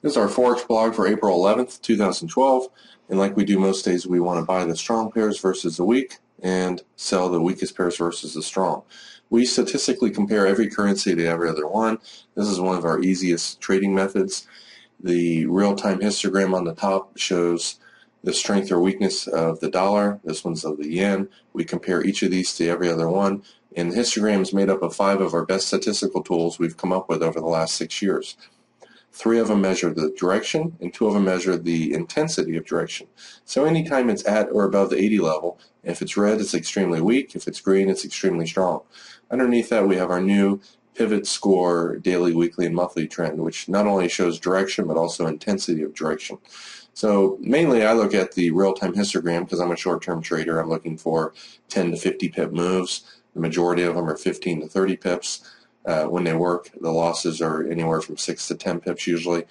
This is our Forex blog for April 11th, 2012, and like we do most days, we want to buy the strong pairs versus the weak and sell the weakest pairs versus the strong. We statistically compare every currency to every other one. This is one of our easiest trading methods. The real-time histogram on the top shows the strength or weakness of the dollar. This one's of the yen. We compare each of these to every other one, and the histogram is made up of 5 of our best statistical tools we've come up with over the last 6 years. 3 of them measure the direction, and 2 of them measure the intensity of direction. So anytime it's at or above the 80 level, if it's red, it's extremely weak. If it's green, it's extremely strong. Underneath that, we have our new pivot score daily, weekly, and monthly trend, which not only shows direction, but also intensity of direction. So mainly I look at the real-time histogram because I'm a short-term trader. I'm looking for 10 to 50 pip moves. The majority of them are 15 to 30 pips. When they work, the losses are anywhere from 6 to 10 pips usually.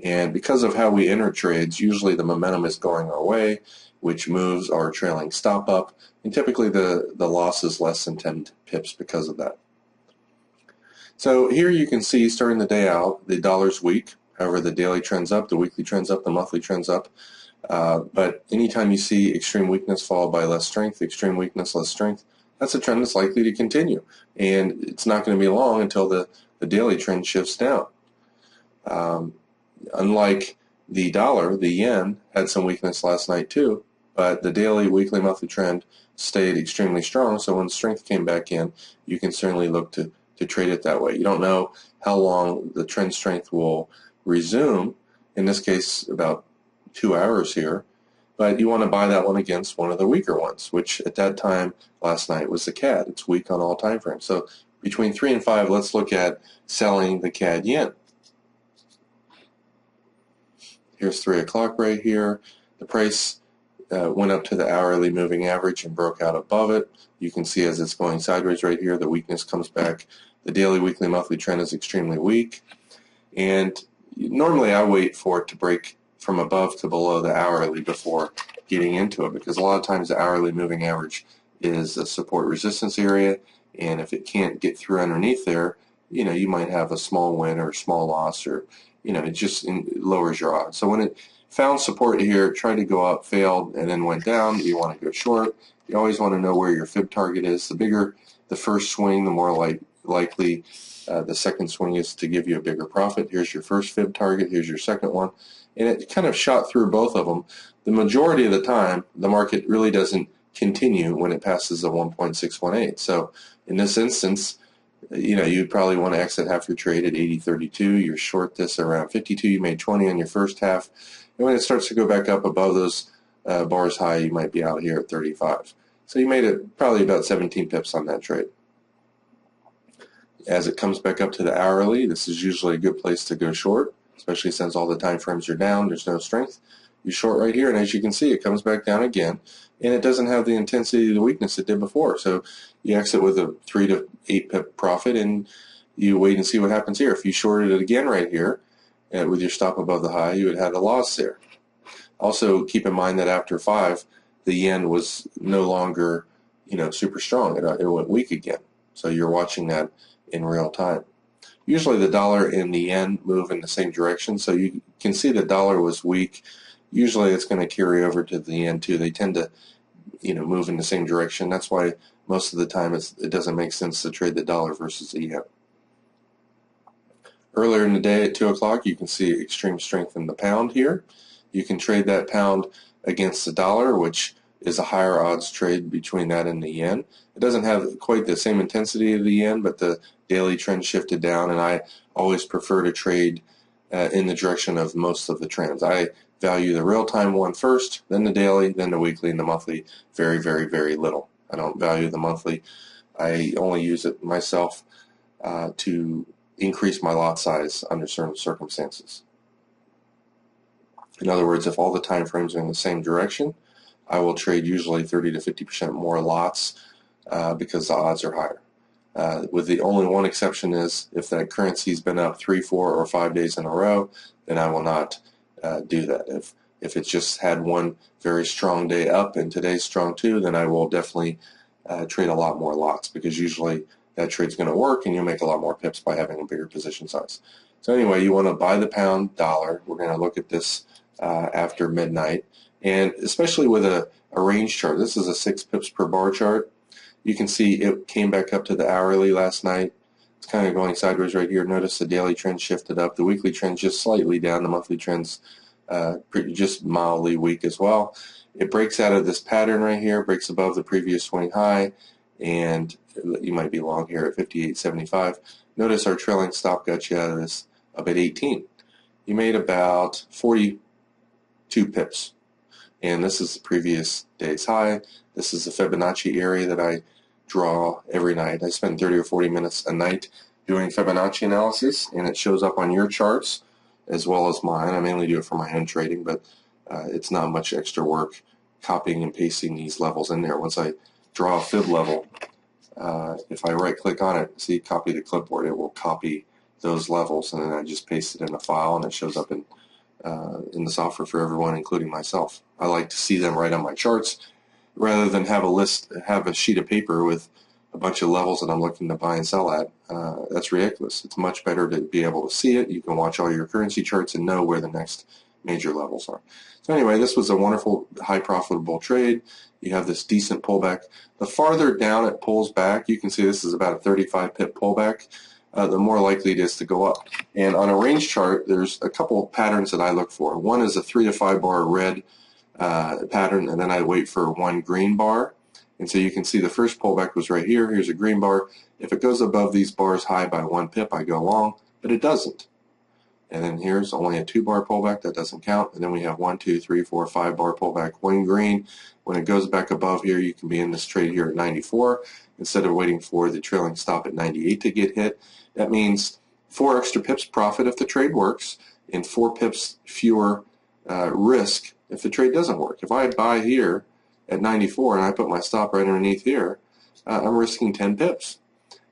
And because of how we enter trades, usually the momentum is going our way, which moves our trailing stop up. And typically the loss is less than 10 pips because of that. So here you can see starting the day out, the dollar's weak. However, the daily trend's up, the weekly trend's up, the monthly trend's up. But anytime you see extreme weakness followed by less strength, extreme weakness, less strength, that's a trend that's likely to continue. And it's not going to be long until the daily trend shifts down. Unlike the dollar, the yen had some weakness last night too, but the daily, weekly, monthly trend stayed extremely strong. So when strength came back in, you can certainly look to trade it that way. You don't know how long the trend strength will resume, in this case about 2 hours here, but you want to buy that one against one of the weaker ones, which at that time last night was the CAD. It's weak on all time frames. So between 3 and 5, let's look at selling the CAD yen. Here's 3 o'clock right here. The price went up to the hourly moving average and broke out above it. You can see as it's going sideways right here, the weakness comes back. The daily, weekly, monthly trend is extremely weak. And normally I wait for it to break from above to below the hourly before getting into it, because a lot of times the hourly moving average is a support resistance area, and if it can't get through underneath there, you might have a small win or a small loss, or it just lowers your odds. So when it found support here, tried to go up, failed, and then went down, you want to go short. You always want to know where your fib target is. The bigger the first swing, the more likely the second swing is to give you a bigger profit. Here's your first fib target, here's your second one, and it kind of shot through both of them. The majority of the time, the market really doesn't continue when it passes the 1.618. So in this instance, you'd probably want to exit half your trade at 80.32. You're short this around 52. You made 20 on your first half, and when it starts to go back up above those bars high, you might be out here at 35. So you made it probably about 17 pips on that trade. As it comes back up to the hourly, this is usually a good place to go short, especially since all the time frames are down, there's no strength. You short right here, and as you can see, it comes back down again, and it doesn't have the intensity of the weakness it did before. So you exit with a 3 to 8 pip profit, and you wait and see what happens here. If you shorted it again right here, with your stop above the high, you would have a loss there. Also, keep in mind that after 5, the yen was no longer, super strong. It went weak again. So you're watching that in real time. Usually the dollar and the yen move in the same direction, so you can see the dollar was weak. Usually it's going to carry over to the yen too. They tend to, move in the same direction. That's why most of the time it doesn't make sense to trade the dollar versus the yen. Earlier in the day at 2 o'clock, you can see extreme strength in the pound here. You can trade that pound against the dollar, which is a higher odds trade between that and the yen. It doesn't have quite the same intensity of the yen, but the daily trend shifted down, and I always prefer to trade in the direction of most of the trends. I value the real-time one first, then the daily, then the weekly, and the monthly very, very, very little. I don't value the monthly. I only use it myself to increase my lot size under certain circumstances. In other words, if all the time frames are in the same direction, I will trade usually 30 to 50% more lots because the odds are higher. With the only one exception is if that currency's been up 3, 4, or 5 days in a row, then I will not do that. If it's just had one very strong day up and today's strong too, then I will definitely trade a lot more lots, because usually that trade's going to work, and you'll make a lot more pips by having a bigger position size. So anyway, you want to buy the pound dollar. We're going to look at this after midnight, and especially with a range chart. This is a 6 pips per bar chart. You can see it came back up to the hourly last night. It's kind of going sideways right here. Notice the daily trend shifted up. The weekly trend just slightly down. The monthly trend's just mildly weak as well. It breaks out of this pattern right here, breaks above the previous swing high, and you might be long here at 58.75. Notice our trailing stop got you out of this up at 18. You made about 42 pips, and this is the previous day's high. This is the Fibonacci area that I draw every night. I spend 30 or 40 minutes a night doing Fibonacci analysis, and it shows up on your charts as well as mine. I mainly do it for my own trading, but it's not much extra work copying and pasting these levels in there. Once I draw a fib level, if I right click on it, see copy to clipboard, it will copy those levels, and then I just paste it in a file, and it shows up in the software for everyone, including myself. I like to see them right on my charts rather than have a sheet of paper with a bunch of levels that I'm looking to buy and sell at. That's ridiculous. It's much better to be able to see it. You can watch all your currency charts and know where the next major levels are. So anyway, this was a wonderful, high profitable trade. You have this decent pullback. The farther down it pulls back, you can see this is about a 35 pip pullback, the more likely it is to go up. And on a range chart, there's a couple of patterns that I look for. One is a 3 to 5 bar red pattern, and then I wait for one green bar. And so you can see the first pullback was right here. Here's a green bar. If it goes above these bars high by 1 pip, I go long, but it doesn't. And then here's only a 2 bar pullback. That doesn't count. And then we have 1, 2, 3, 4, 5 bar pullback. One green. When it goes back above here, you can be in this trade here at 94 instead of waiting for the trailing stop at 98 to get hit. That means 4 extra pips profit if the trade works, and 4 pips fewer risk if the trade doesn't work. If I buy here at 94 and I put my stop right underneath here, I'm risking 10 pips.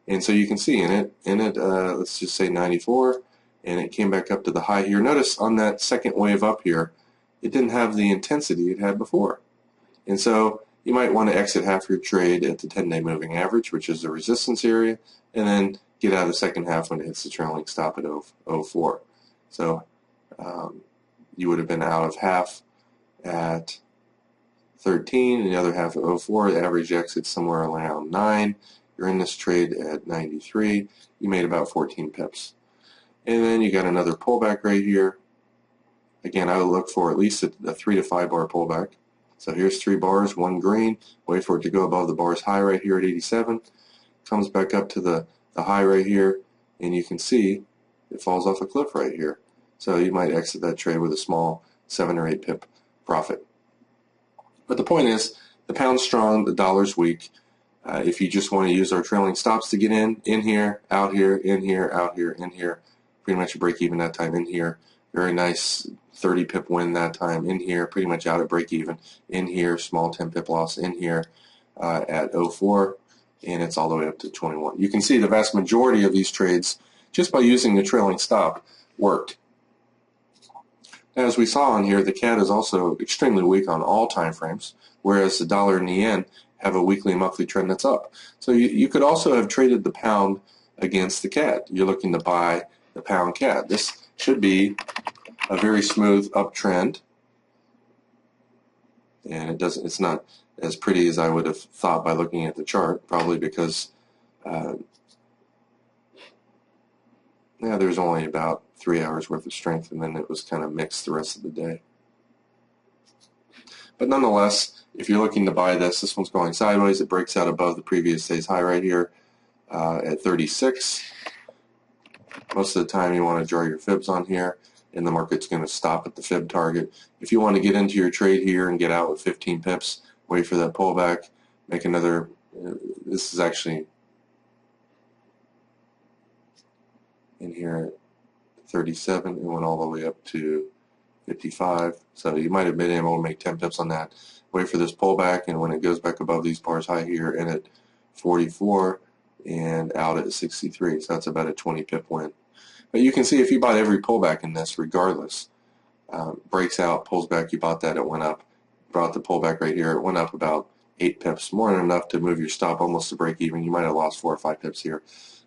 And so you can see in it, let's just say 94, and it came back up to the high here. Notice on that second wave up here, it didn't have the intensity it had before. And so you might want to exit half your trade at the 10-day moving average, which is the resistance area, and then get out of the second half when it hits the trailing stop at 0.04. So you would have been out of half at 13 and the other half at 0.04. The average exit somewhere around 9. You're in this trade at 93. You made about 14 pips. And then you got another pullback right here. Again, I would look for at least a 3 to 5 bar pullback. So here's 3 bars, 1 green. Wait for it to go above the bars high right here at 87. Comes back up to the high right here, and you can see it falls off a cliff right here. So you might exit that trade with a small 7 or 8 pip profit. But the point is, the pound's strong, the dollar's weak. If you just want to use our trailing stops to get in here, out here, in here, out here, in here, pretty much a break even that time in here. Very nice 30 pip win that time in here, pretty much out at break even. In here, small 10 pip loss in here at 0.04, and it's all the way up to 21. You can see the vast majority of these trades, just by using the trailing stop, worked. As we saw on here, the CAD is also extremely weak on all time frames, whereas the dollar and the yen have a weekly and monthly trend that's up. So you could also have traded the pound against the CAD. You're looking to buy the pound CAD. This should be a very smooth uptrend, and it's not as pretty as I would have thought by looking at the chart, probably because there's only about 3 hours worth of strength, and then it was kind of mixed the rest of the day. But nonetheless, if you're looking to buy this one's going sideways. It breaks out above the previous day's high right here at 36. Most of the time you want to draw your fibs on here, and the market's going to stop at the fib target. If you want to get into your trade here and get out with 15 pips, wait for that pullback, make another, this is actually in here at 37, it went all the way up to 55, so you might have been able to make 10 pips on that. Wait for this pullback, and when it goes back above these bars high here and at 44 and out at 63, so that's about a 20 pip win. But you can see if you bought every pullback in this regardless, breaks out, pulls back, you bought that, it went up. Brought the pullback right here, it went up about 8 pips, more than enough to move your stop almost to break even. You might have lost 4 or 5 pips here.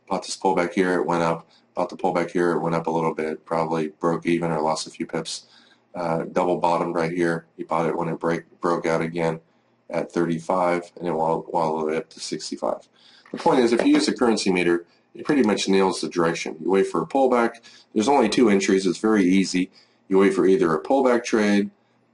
About this pullback here, it went up. About the pullback here, it went up a little bit, probably broke even or lost a few pips. Double bottomed right here. You bought it when it broke out again at 35, and it wallowed all the way up to 65. The point is, if you use a currency meter, it pretty much nails the direction. You wait for a pullback. There's only 2 entries. It's very easy. You wait for either a pullback trade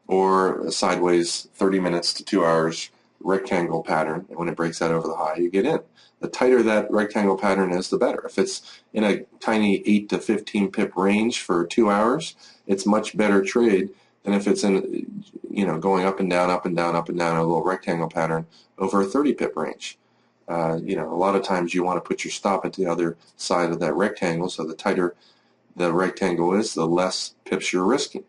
or a sideways 30 minutes to 2 hours rectangle pattern, and when it breaks out over the high, you get in. The tighter that rectangle pattern is, the better. If it's in a tiny 8 to 15 pip range for 2 hours, it's much better trade than if it's in, going up and down, up and down, up and down, a little rectangle pattern over a 30 pip range. A lot of times you want to put your stop at the other side of that rectangle, so the tighter the rectangle is, the less pips you're risking.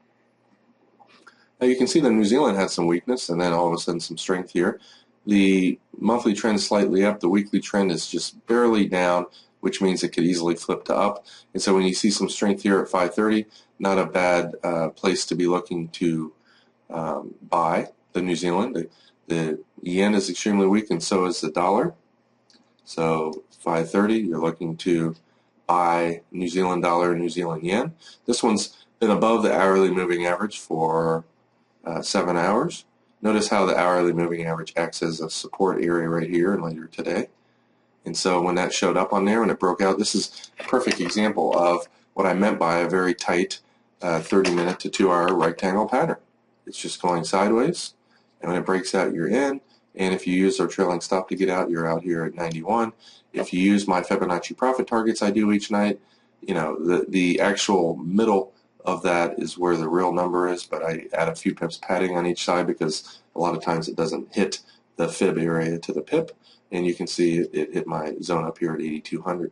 Now you can see that New Zealand had some weakness and then all of a sudden some strength here. The monthly trend is slightly up. The weekly trend is just barely down, which means it could easily flip to up. And so when you see some strength here at 530, not a bad place to be looking to buy the New Zealand. The yen is extremely weak, and so is the dollar. So 530, you're looking to buy New Zealand dollar, New Zealand yen. This one's been above the hourly moving average for 7 hours. Notice how the hourly moving average acts as a support area right here and later today. And so when that showed up on there, when it broke out, this is a perfect example of what I meant by a very tight 30-minute to 2-hour rectangle pattern. It's just going sideways, and when it breaks out, you're in. And if you use our trailing stop to get out, you're out here at 91. If you use my Fibonacci profit targets I do each night, the actual middle of that is where the real number is, but I add a few pips padding on each side because a lot of times it doesn't hit the fib area to the pip, and you can see it hit my zone up here at 8,200.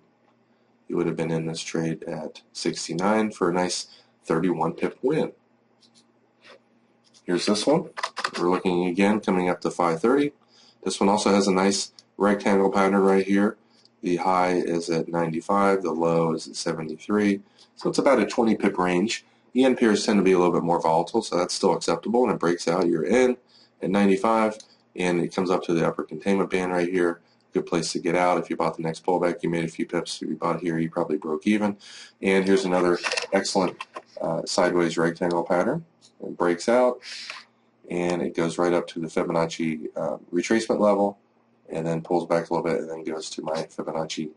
You would have been in this trade at 69 for a nice 31 pip win. Here's this one. We're looking again coming up to 530. This one also has a nice rectangle pattern right here. The high is at 95, the low is at 73. So it's about a 20 pip range. Yen pairs tend to be a little bit more volatile, so that's still acceptable. When it breaks out, you're in at 95, and it comes up to the upper containment band right here. Good place to get out. If you bought the next pullback, you made a few pips. If you bought here, you probably broke even. And here's another excellent sideways rectangle pattern. It breaks out, and it goes right up to the Fibonacci retracement level, and then pulls back a little bit, and then goes to my Fibonacci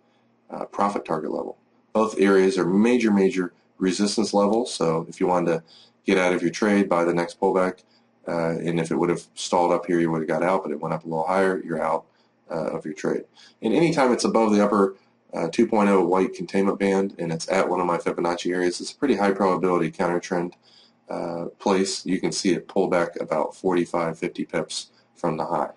profit target level. Both areas are major resistance levels, so if you wanted to get out of your trade, buy the next pullback, and if it would have stalled up here, you would have got out, but it went up a little higher, you're out of your trade. And anytime it's above the upper 2.0 white containment band, and it's at one of my Fibonacci areas, it's a pretty high probability counter trend place. You can see it pull back about 45-50 pips from the high.